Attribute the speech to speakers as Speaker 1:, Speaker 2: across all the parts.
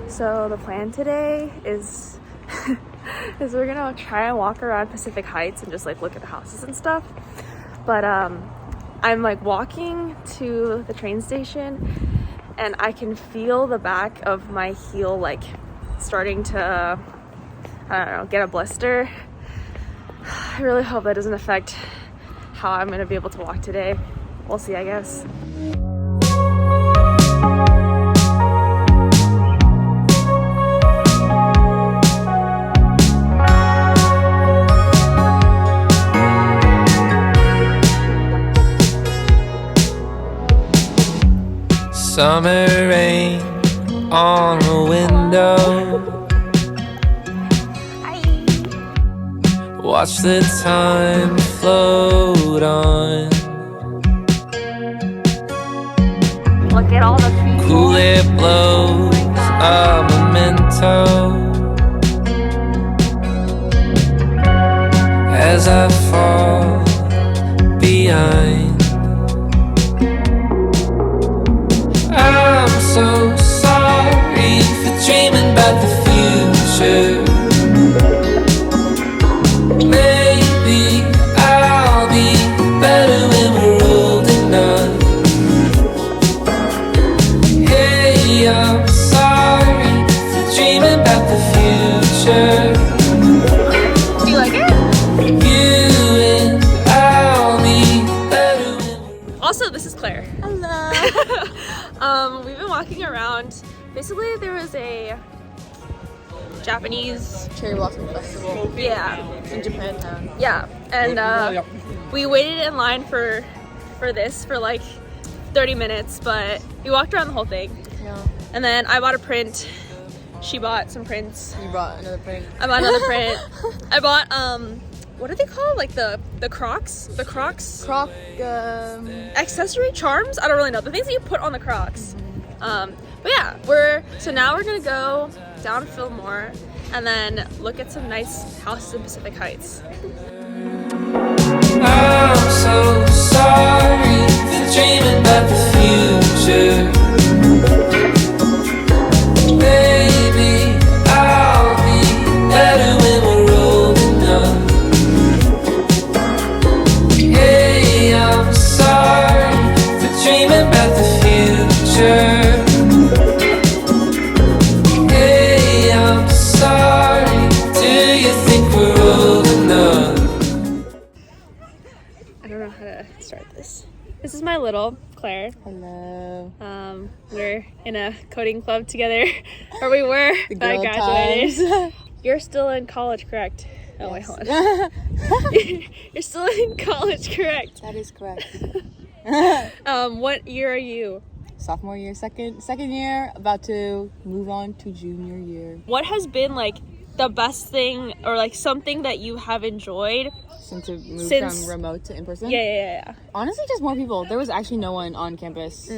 Speaker 1: So the plan today is is we're gonna try and walk around Pacific Heights and just like look at the houses and stuff. But I'm like walking to the train station and I can feel the back of my heel like starting to, I don't know, get a blister. I really hope that doesn't affect how I'm gonna be able to walk today. We'll see, I guess.
Speaker 2: Summer rain on a window. Watch the time float on.
Speaker 1: Look at all the people.
Speaker 2: Cool air blows a memento as I fall behind. I'm so sorry for dreaming about the future. Maybe I'll be better when we're old enough. Hey, I'm sorry for dreaming about the future.
Speaker 1: Do you like it?
Speaker 2: You and I'll be better when we're...
Speaker 1: Also, this is Claire.
Speaker 3: Hello.
Speaker 1: We've been walking around. Basically, there was a Japanese
Speaker 3: Cherry Blossom Festival.
Speaker 1: Yeah.
Speaker 3: In Japantown.
Speaker 1: Yeah, and we waited in line for this for like 30 minutes, but we walked around the whole thing.
Speaker 3: Yeah.
Speaker 1: And then I bought a print. She bought some prints.
Speaker 3: You brought another print.
Speaker 1: I bought another print. I bought what are they called? Like the Crocs? The Crocs?
Speaker 3: Croc
Speaker 1: Accessory charms? I don't really know. The things that you put on the Crocs. But yeah, now we're gonna go down Fillmore and then look at some nice houses in Pacific Heights.
Speaker 2: I'm so sorry for dreaming about the future. Maybe I'll be better when we're old enough. Hey, I'm sorry for dreaming about the future. Hey, I'm sorry. Do you think we're old enough?
Speaker 1: I don't know how to start this. This is my little Claire.
Speaker 3: Hello.
Speaker 1: We're in a coding club together, or we were.
Speaker 3: The
Speaker 1: but I
Speaker 3: girl
Speaker 1: graduated.
Speaker 3: times.
Speaker 1: You're still in college, correct? Oh wait,
Speaker 3: Yes.
Speaker 1: hold on. You're still in college, correct?
Speaker 3: That is correct.
Speaker 1: What year are you?
Speaker 3: Sophomore year, second year, about to move on to junior year.
Speaker 1: What has been like the best thing, or like something that you have enjoyed?
Speaker 3: Since it moved
Speaker 1: Since-
Speaker 3: from remote to in-person?
Speaker 1: Yeah.
Speaker 3: Honestly, just more people. There was actually no one on campus.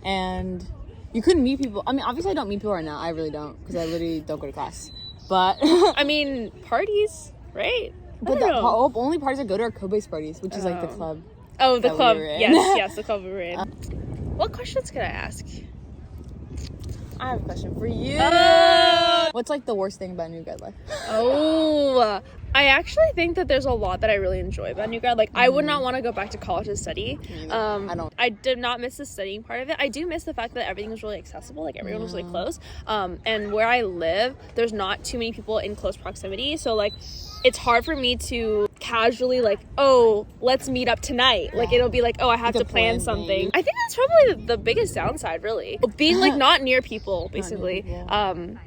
Speaker 3: And you couldn't meet people. I mean, obviously I don't meet people right now. I really don't, because I literally don't go to class. But
Speaker 1: I mean, parties, right?
Speaker 3: but
Speaker 1: I
Speaker 3: the
Speaker 1: don't know.
Speaker 3: only parties I go to are Kobe's parties, which is like the club.
Speaker 1: Oh, the
Speaker 3: that we
Speaker 1: club.
Speaker 3: were in.
Speaker 1: Yes, the club we were in. What questions could I ask?
Speaker 3: I have a question for you. What's like the worst thing about new grad life?
Speaker 1: Oh, I actually think that there's a lot that I really enjoy about new grad. Like, I would not want to go back to college to study.
Speaker 3: I don't.
Speaker 1: I did not miss the studying part of it. I do miss the fact that everything was really accessible. Like, everyone was really close. And where I live, there's not too many people in close proximity. So, like, it's hard for me to casually, like, oh, let's meet up tonight. Like, it'll be like, oh, I have to plan something. I think that's probably the biggest downside, really. Being, like, not near people, basically.
Speaker 3: And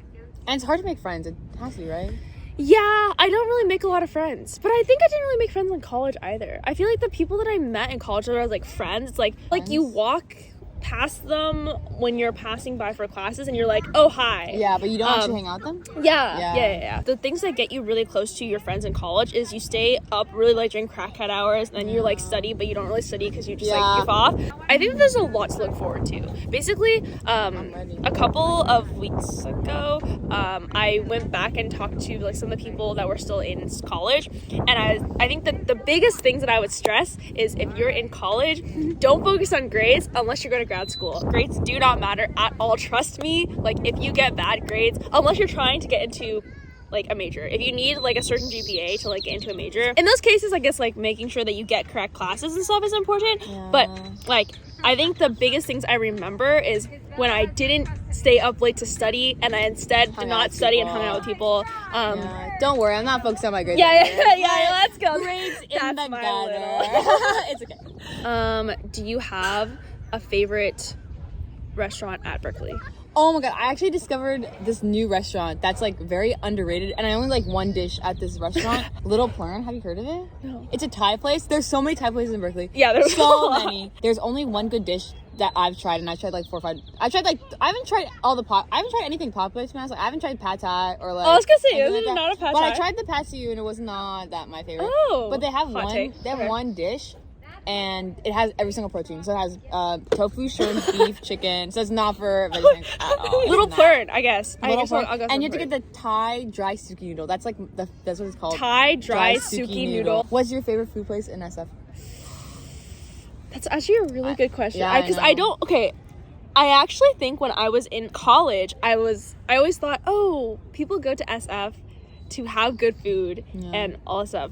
Speaker 3: it's hard to make friends. It has to be, right?
Speaker 1: Yeah, I don't really make a lot of friends, but I think I didn't really make friends in college either. I feel like the people that I met in college that I was like friends, it's like you walk past them when you're passing by for classes and you're like, oh, hi.
Speaker 3: Yeah, but you don't actually hang out with them?
Speaker 1: Yeah. The things that get you really close to your friends in college is you stay up really late during crackhead hours, and then you like study, but you don't really study because you just like goof off. I think there's a lot to look forward to. Basically, a couple of weeks ago, I went back and talked to like some of the people that were still in college, and I think that the biggest things that I would stress is if you're in college, don't focus on grades unless you're going to grad school. Grades do not matter at all. Trust me. Like, if you get bad grades, unless you're trying to get into like a major, if you need like a certain GPA to like get into a major, in those cases I guess like making sure that you get correct classes and stuff is important. But like, I think the biggest things I remember is when I didn't stay up late to study and I instead did not study and hung out with people.
Speaker 3: Don't worry, I'm not focused on my grades.
Speaker 1: Yeah, let's go.
Speaker 3: Grades in
Speaker 1: That's
Speaker 3: the
Speaker 1: my
Speaker 3: gutter. It's okay.
Speaker 1: Do you have a favorite restaurant at Berkeley?
Speaker 3: Oh my god, I actually discovered this new restaurant that's like very underrated, and I only like one dish at this restaurant. Little Plern, have you heard of it? No. It's a Thai place. There's so many Thai places in Berkeley.
Speaker 1: Yeah, there's
Speaker 3: so many. There's only one good dish that I've tried, and I tried like 4 or 5. I haven't tried I haven't tried anything popular, to be honest. Like, I haven't tried pad thai or like.
Speaker 1: I was gonna say,
Speaker 3: isn't
Speaker 1: it not a pad
Speaker 3: But
Speaker 1: thai.
Speaker 3: I tried the pad see ew, and it was not that my favorite.
Speaker 1: Oh.
Speaker 3: But they have
Speaker 1: hot
Speaker 3: one.
Speaker 1: take.
Speaker 3: They have
Speaker 1: Okay.
Speaker 3: one dish. And it has every single protein. So it has tofu, shrimp, beef, chicken. So it's not for vegetarians at all.
Speaker 1: Little Plern, I guess.
Speaker 3: Little Plern.
Speaker 1: I'll go
Speaker 3: And you have
Speaker 1: for
Speaker 3: to get the Thai dry suki noodle. That's like that's what it's called.
Speaker 1: Thai dry suki noodle.
Speaker 3: What's your favorite food place in SF?
Speaker 1: That's actually a really good question.
Speaker 3: yeah,
Speaker 1: Because
Speaker 3: I know.
Speaker 1: I don't. Okay, I actually think when I was in college, I always thought, oh, people go to SF to have good food and all that stuff.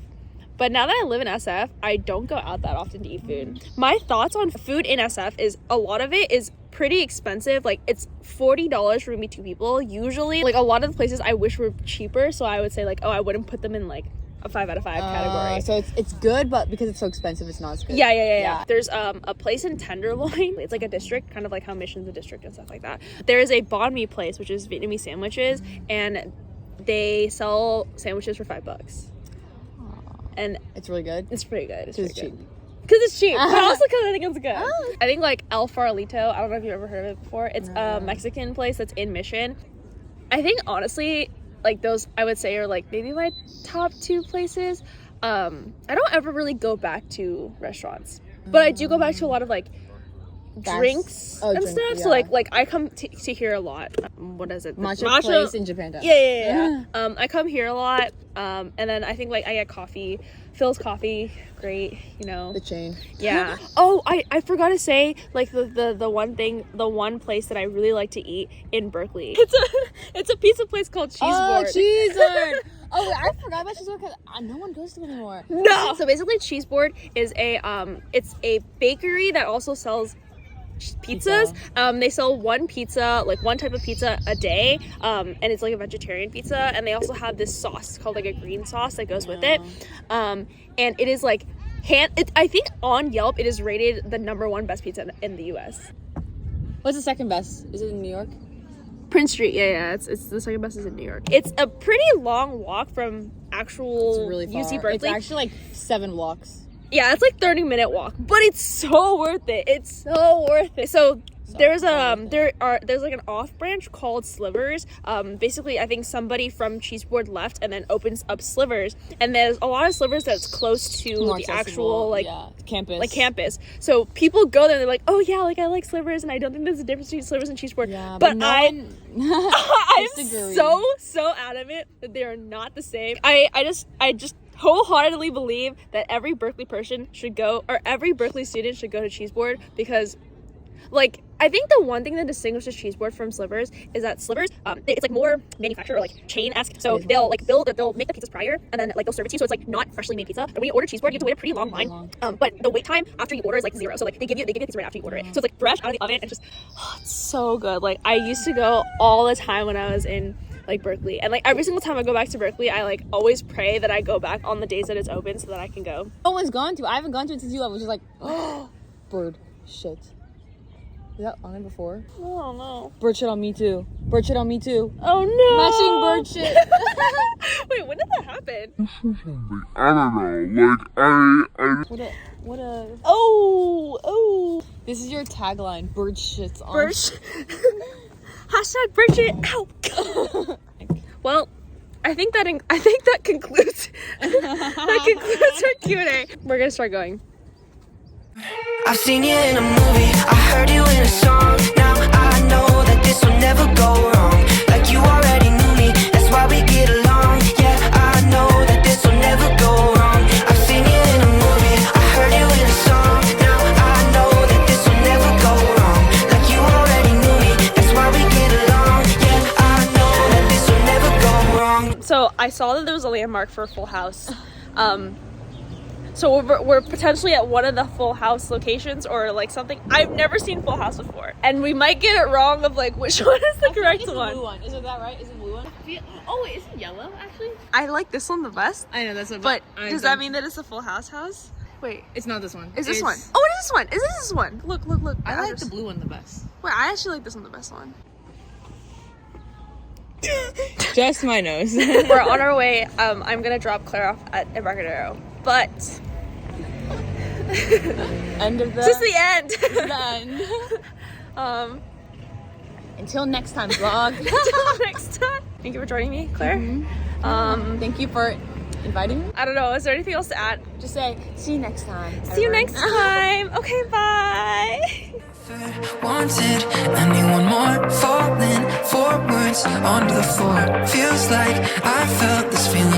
Speaker 1: But now that I live in SF, I don't go out that often to eat food. My thoughts on food in SF is a lot of it is pretty expensive. Like, it's $40 for maybe 2 people. Usually, like, a lot of the places I wish were cheaper. So I would say, like, oh, I wouldn't put them in, like, a 5 out of 5 category.
Speaker 3: So it's good, but because it's so expensive, it's not as good.
Speaker 1: Yeah. There's a place in Tenderloin. It's like a district, kind of like how Mission's a district and stuff like that. There is a banh mi place, which is Vietnamese sandwiches, and they sell sandwiches for $5. And
Speaker 3: It's really good.
Speaker 1: it's pretty good. It's
Speaker 3: Because
Speaker 1: pretty
Speaker 3: it's
Speaker 1: good.
Speaker 3: cheap.
Speaker 1: Because it's cheap, but also because I think it's good. I think like El Farolito, I don't know if you've ever heard of it before. It's a Mexican place that's in Mission. I think honestly, like those I would say are like maybe my top 2 places. I don't ever really go back to restaurants, but I do go back to a lot of like drinks and stuff. So like I come to here a lot. What is it?
Speaker 3: Matcha place in Japantown.
Speaker 1: Yeah. I come here a lot. And then I think like I get coffee. Phil's Coffee, great, you know.
Speaker 3: The chain.
Speaker 1: Yeah. Oh, I forgot to say like the one place that I really like to eat in Berkeley. It's a pizza place called Cheeseboard.
Speaker 3: Oh, Cheeseboard. Oh, wait, I forgot about Cheeseboard because no one goes to it anymore.
Speaker 1: No. So basically, Cheeseboard is it's a bakery that also sells pizzas. They sell one type of pizza a day, and it's like a vegetarian pizza, and they also have this sauce called like a green sauce that goes with it, and it is like I think on Yelp it is rated the #1 best pizza in the US.
Speaker 3: What's the second best? Is it in New York?
Speaker 1: Prince Street. Yeah, it's the second best is in New York. It's a pretty long walk from actual
Speaker 3: It's really far.
Speaker 1: UC Berkeley.
Speaker 3: It's actually like 7 blocks.
Speaker 1: Yeah, it's like 30-minute walk, but it's so worth it. It's so worth it. So there's like an off branch called Slivers. Basically, I think somebody from Cheeseboard left and then opens up Slivers, and there's a lot of Slivers that's close to
Speaker 3: More
Speaker 1: the
Speaker 3: accessible,
Speaker 1: actual
Speaker 3: campus.
Speaker 1: So people go there and they're like, oh yeah, like I like Slivers, and I don't think there's a difference between Slivers and Cheeseboard.
Speaker 3: Yeah,
Speaker 1: but
Speaker 3: I'm
Speaker 1: so adamant that they are not the same. I just wholeheartedly believe that every Berkeley person should go, or every Berkeley student should go to Cheeseboard, because like I think the one thing that distinguishes Cheeseboard from Slivers is that Slivers it's like more manufacturer or like chain-esque, so they'll make the pizzas prior and then like they'll serve it to you, so it's like not freshly made pizza. And when you order Cheeseboard, you have to wait a pretty long line, but the wait time after you order is like 0, so like they give you the pizza right after you order it, so it's like fresh out of the oven and just it's so good. Like I used to go all the time when I was in like Berkeley, and like every single time I go back to Berkeley, I like always pray that I go back on the days that it's open so that I can go.
Speaker 3: No one's gone to. I haven't gone to it since you. I was just like, oh, bird shit. Is that on it before?
Speaker 1: Oh no.
Speaker 3: Bird shit on me too. Bird shit on me too.
Speaker 1: Oh no.
Speaker 3: Matching bird shit.
Speaker 1: Wait, when did that happen?
Speaker 4: I don't know, like, I
Speaker 3: What a.
Speaker 1: Oh.
Speaker 3: This is your tagline. Bird shits on.
Speaker 1: Bird Hashtag bird shit. Ow. Well, I think that concludes our Q&A. We're gonna start going.
Speaker 5: I've seen you in a movie, I heard you in a song. Now I know that this will never go wrong. Like you already knew me, that's why we get along. Yeah, I know that this will never go wrong. I've seen you in a movie, I heard you in a song. Now I know that this will never go wrong.
Speaker 1: So I saw that there was a landmark for Full House. So we're potentially at one of the Full House locations or like something. I've never seen Full House before, and we might get it wrong of like which one is the correct
Speaker 3: it's
Speaker 1: one.
Speaker 3: The blue one. Is it that right? Is it the blue one? Oh wait, is it yellow actually?
Speaker 1: I like this one the best.
Speaker 3: I know that's.
Speaker 1: But does that mean that it's a Full House house? Wait,
Speaker 3: it's not this one.
Speaker 1: is this one? Oh, it is this one. Is this one? Look.
Speaker 3: I like the blue one the best.
Speaker 1: Wait, I actually like this one the best one.
Speaker 3: Just my nose.
Speaker 1: We're on our way. I'm gonna drop Claire off at Embarcadero, but
Speaker 3: End of the.
Speaker 1: this is the end.
Speaker 3: The end. Until next time, vlog.
Speaker 1: Until next time. Thank you for joining me, Claire.
Speaker 3: Thank you for inviting me.
Speaker 1: I don't know. Is there anything else to add?
Speaker 3: Just say see you next time.
Speaker 1: See you next time. Okay, bye.
Speaker 5: Wanted anyone more, falling forwards onto the floor. Feels like I felt this feeling